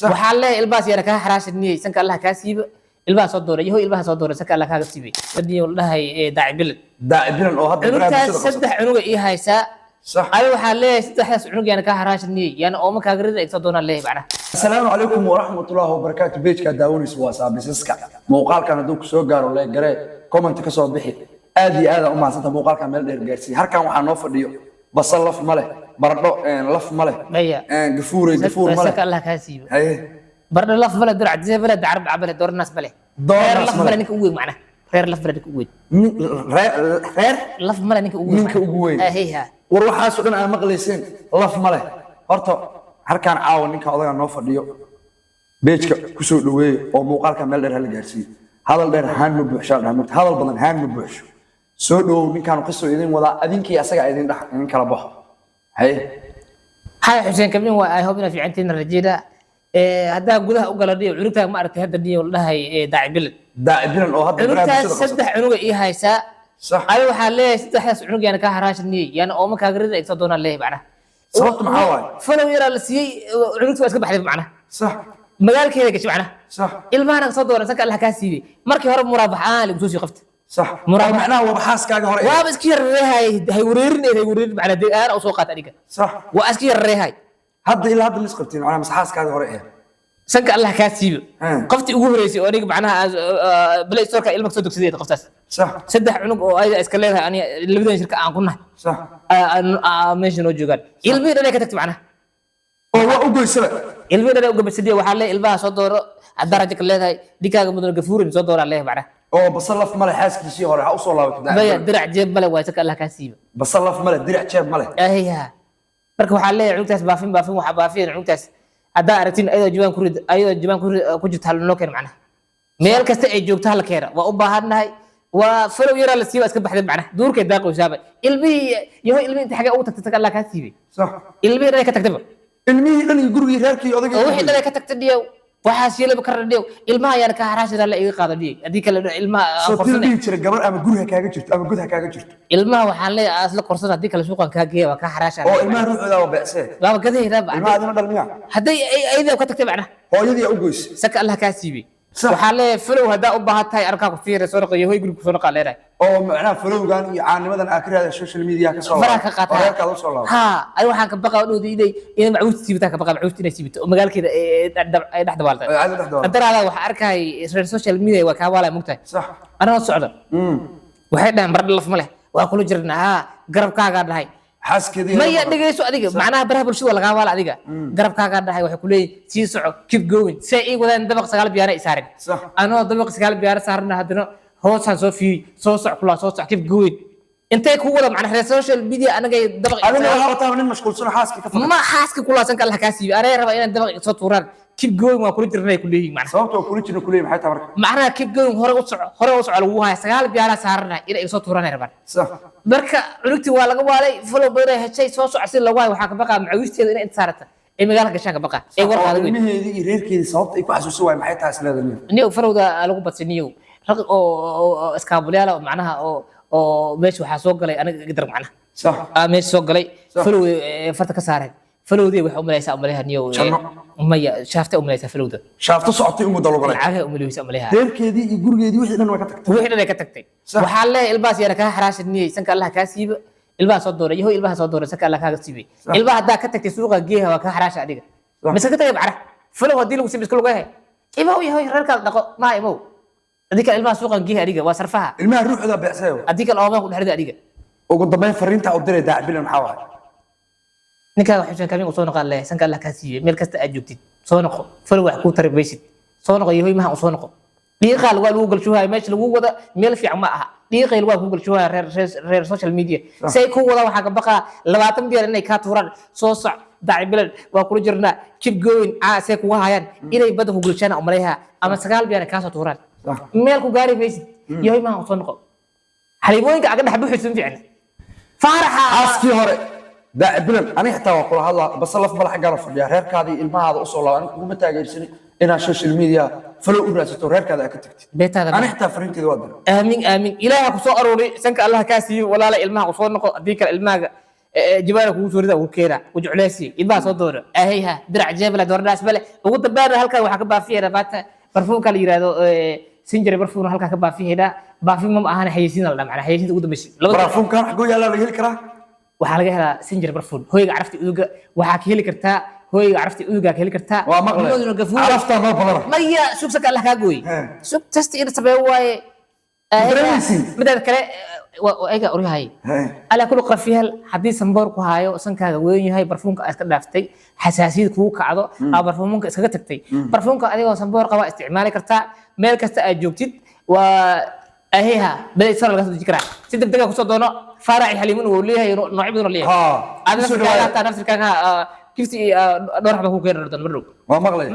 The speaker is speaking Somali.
وحاله الباس يا ركها حراش النية سنك الله كاسيب الباس صدور يهو الباس صدور سنك الله كاسيبي بدي والله داعي بلد oo hadda عنق سدح عنق إيه هاي سا صح أيوة وحاله سدح عنق يعني كحراش النية يعني أمك هجرد يتصدون الله بعنا السلام عليكم ورحمة الله وبركاته بيجك داوني سوا سابسسكا موقال كان دوك سو غارو لا غري كومنت كسو بخي ادي ادا uma santa موقال كان meel dheer gaarsi halkan waxa noo fadhiyo basal laf male baradho laf male gafuur male سنك الله كاسيب haye برد لف بلد درع زي بلد عرب عبله دور الناس بله غير لف بلد نك وين معنا غير لف بلد نك وين reer لف بلد نك وين ninka ugu weyn هيها war waxaas oo dhan aan maqlaysin laf male horta halkan caawa ninka odaga noo fadhiyo beejka ku soo dhaweey oo muuqaalka meel dheer hal gaarsiin hadal dheer haan ma buuxshaa dhaamad hadal badan haan ma buuxsho soo dhaw ninkan qisoo idin wada adinkii asaga idin dhax in kala baxo hay هاي حسين كمين واي هوبنا في عندنا الرجيله هذا قولها وقال عرفتها ما عرفت هذا الدنيا والله داعي بلد daacibinan oo hadda عرفتها سدح عنق إيه هاي سا صح أيوة حالة سدح عنق يعني كحراش النية يعني أمك هجرد يتصدون الله بعنا sababtu maxaa waay فلو يرى السي عرفت واسكب حلف معنا صح مقال كذا كش معنا صح ilmaana soo dooran sanka Allah ka siibay markii hore muraabaxaan lagu soo qabtay صح macnaha waa xaaskaaga hore waa iska yareehay hay wareerin macna deegaan oo soo qaat adiga صح waa iska yareehay hadda ilaa hadda lisqabtiin macnaha xaaskaaga hore sanka Allah ka siibay qofti ugu horeysay oo aniga macnaha play store-ka ilmaha soo dugsaday qoftaas صح saddex cunug oo ay iska leedahay ani labadan shirka aan ku nahay صح meesha noo joogaan ilmihii dhan ay ka tagtay macnaha oo waa u goysay ilmihii dhan ay u gabadsadii waxaa leeyahay ilmaha soo dooro darajo ka leedahay dikaaga mudan gafuurin soo dooraa leeyahay macnaha oo basal laf male xaaskiisii hore ha u soo laabatay baya dirac jeeb male waa sanka Allah ka siibay basal laf male dirac jeeb male ايها marka waxa leeyahay cuntaas baafin waxa baafin cuntaas hada aragtin ayada jibaan ku jirta hal noo keen macnaha meel kasta ay joogto hal keena waa u baahanahay waa falow yara la siiba iska baxday macnaha duurka daaqo shaabay ilmi inta xaga ugu tagtay Allah ka siibay صح ilmi dhan ka tagtay ilmihii dhan iyo gurigii reerkii odagii wixii dhan ka tagtay dhiyo waxa siilaba ka radhiyo ilmaha yar ka haraashada la iga qaado dhiyo hadii kale ilmaha qorsanay soo tii gabar ama guriga kaaga jirto ama gudaha kaaga jirto ilmaha waxa leeyahay asla qorsan hadii kale suuqan ka geeyo waa ka haraashada oo ilmaha ruuxooda waa beecsay laba gadeeyda ilmaha adina dhalmiya hadii ayda ka tagtay macnaha hooyadii u goysay saka Allah ka siibay waxa leeyahay falow hadaa u baahatay arkaa ku fiiray soo noqoyo hoy guriga soo noqo leeyahay oo macnaha falowgan iyo caanimadan aakhirada social media ka soo faraha ka qaatay reerka u soo laabay ha ay waxaan ka baqaa dhowdiiday in macbuud siibta ka baqaa macbuud inay siibto oo magaalkeeda ay dhaxda waaltay aad dhaxdo qadaraada waxa arkay reer social media waa ka waalay mugtay صح ana socdo waxay dhahan barad laf ma leh waa kula jirnaa ha garabkaaga dhahay xaskeedii ma ya dhigayso adiga macnaha baraha bulshada laga waala adiga garabkaaga dhahay waxay ku leeyihiin sii soco keep going say ay wadaan dabaq sagaal biyaana isaarin صح anoo dabaq sagaal biyaana saarna hadana hoosaan soo fiiri soo soc kula soo soc keep going intay ku wada macnaha social media anaga dabaq adina waxa wataa nin mashquulsan xaaskii ka fadhiyo ma xaaska kula sanka Allah ka siibay arey raba inaan dabaq soo tuuraan keep going waa kula jirnay ku leeyihiin macnaha sababtoo kula jirna ku leeyahay maxay tahay marka macnaha keep going hore u soco lagu hayo sagaal biyaana saarna inay soo tuuraan rabaan صح marka cunugti waa laga waalay follow badan heshay soo socodsi la waay waxa ka baqaa macawisteeda inay intaarata ee magaalada gashaan ka baqaa ee warqaada weyn ilmaheedii iyo reerkeedii sababta ay ku xasuusan waay maxay tahay isleedahay niyo farowda lagu badsaniyo raq oo iskaabulyaala macnaha oo meesha waxa soo galay aniga gadar macnaha صح meesha soo galay follow farta ka saareen followdii waxa u malaysaa umaleeyahay niyo maya shaafta u malaysaa followda shaafta socotay umu dalgalay lacagaha u malaysaa umaleeyahay reerkeedii iyo gurigeedii wixii dhan way ka tagtay wixii dhan ay ka tagtay waxa leeyahay ilbaas yar ka haraashadniyay sanka Allah ka siibay ilbaha soo dooray yahow ilbaha soo dooray sanka Allah ka siibay ilbaha hadaa ka tagtay suuqa geeha waa ka haraasha adiga mise ka tagay bacra falow hadii lagu siibay isku lagu yahay ibow yahow reerka dhaqo ma ibow adika ilbaha suuqa geeha adiga waa sarfaha ilmaha ruuxda beecsayo adika looba ku dhaxrida adiga ugu dambeyn fariinta u diray daacibilan maxaa waay ninka wax xuseen kamin soo noqon leh sanka Allah ka siiyay meel kasta aad joogtid soo noqo falow wax ku tarbiisid soo noqo yahow maha soo noqo dhiiqaal waa lagu galshuhay meesha lagu wada meel fiican ma aha dhiiqaal waa ku galshuhay reer social media say ku wada waxa ka baqa 20 biyan inay ka tuuraan soo soc daacibilan waa kula jirnaa keep going say ku hayaan inay bada ku galshaan oo maleeyaha ama 9 biyan ka soo tuuraan meel ku gaari maysid yahow maha soo noqo xariibooyinka aga dhax buuxsan fiican faraxa xaaskii hore daacibilan ani xitaa waa kula hadlaa basal laf mala xagga fadhiya reerkaadii ilmahaada u soo laaban kuma taageersanin inaa social media falo u raadsato reerkaada ka tagtid beetada ani xitaa fariinteeda waa diray aamin ilaaha ku soo aroori sanka Allah ka siiyay walaala ilmaha ku soo noqo hadii kale ilmaha جبالك وسوريدا وكيرا وجعلاسي يبقى صدور اهيها درع جبل دور ناس بله ugu dambeyn halka waxa ka baafiyeena baata barfuunka la yiraahdo sinjir barfuun halka ka baafiyeena baafiin ma ahan xayisiin la macna xayisiin ugu dambeysay barfuunkan xagu yaala laga heli karaa waxa laga helaa sinjir barfuun hooyga carafti uduga waxa ka heli kartaa hooyga carafti uduga ka heli kartaa waa maqlay carafta ma badan maya suuqsaka Allah ka gooy suuq test in sabay waaye midda kale ايغا اوريهاي على كل قفيل حديث سنبور ku haayo sankaaga weyn yahay barfuunka aad ka dhaaftay xasaasiyad kugu kacdo barfuunka iskaga tagtay barfuunka adigoo sanboor qaba isticmaali kartaa meel kasta aad joogtid waa aheeha bal isar laga soo jikraa si degdeg ah ku soo doono faaraci xaliimun oo leeyahay nooc badan oo leeyahay aad naftirkaaga kifti door xaba ku keenay doon marrow waa maqlay